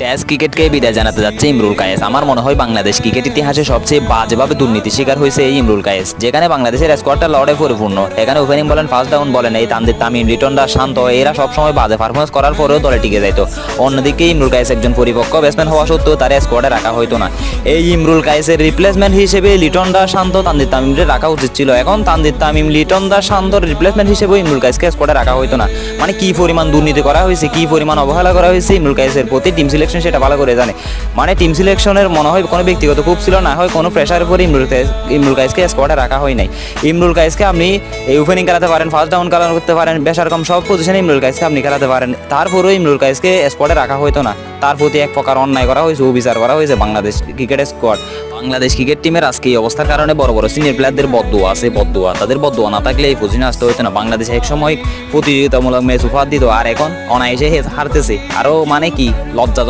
Test ক্রিকেটকে বিদায় জানাতে যাচ্ছে ইমরুল কায়েস। আমার মনে হয় বাংলাদেশ ক্রিকেট ইতিহাসে সবচেয়ে বাজেভাবে দুর্নীতি শিকার হয়েছে এই ইমরুল কায়েস। যেখানে বাংলাদেশের স্কোয়াডটা লড়ে পরিপূর্ণ, এখানে ওপেনিং বলেন, ফার্স্ট ডাউন বলেন, এই তানজিদ তামিম, লিটন দাস, শান্ত, এরা সবসময় বাজে পারফরমেন্স করার পরেও দলে টিকে যাইতো। অন্যদিকে ইমরুল কায়েস একজন পরিপক্ক ব্যাটসম্যান হওয়া সত্ত্বেও তার স্কোয়াডে রাখা হইতো না। এই ইমরুল কায়েসের রিপ্লেসমেন্ট হিসেবে লিটন দাস, শান্ত, তানজিদ তামিমকে রাখা উচিত ছিল। এখন তানজিদ তামিম, লিটন দাস, শান্তর রিপ্লেসমেন্ট হিসেবে ইমরুল কায়েসকে স্কোয়াডে রাখা হইতো না। মানে কি পরিমাণ দুর্নীতি করা হয়েছে, কি পরিমাণ অবহেলা করা হয়েছে ইমরুল কায়েসের প্রতি টিম সিলেকশন সেটা ভালো করে জানে। মানে টিম সিলেকশনের মনে হয় কোনো ব্যক্তিগত খুব ছিল, না হয় কোনো প্রেশারের উপরে ইমরুল কায়েসকে স্কোয়াডে রাখা হয় নাই। ইমরুল কায়েসকে আপনি এই ওপেনিং খেলাতে পারেন, ফার্স্ট ডাউন খেলা করতে পারেন, বেশারকম সব পজিশনে ইমরুল কায়েসকে আপনি খেলাতে পারেন। তারপরেও ইমরুল কায়েসকে স্কোয়াডে রাখা হইতো না। তার প্রতি এক প্রকার অন্যায় করা হয়েছে, অবিচার করা হয়েছে বাংলাদেশ ক্রিকেটের স্কোয়াড। বাংলাদেশ ক্রিকেট টিমের আজকে এই অবস্থার কারণে বড় বড় সিনিয়র প্লেয়ারদের বদদোয়া আছে, বদদোয়া। তাদের বদদোয়া না থাকলে এই পজিশনে আসতে হইতো না। বাংলাদেশ এক সময় প্রতিযোগিতামূলক ম্যাচ উপহার দিত, আর এখন অনায়াসে হারতেছে। আরও মানে কি লজ্জা।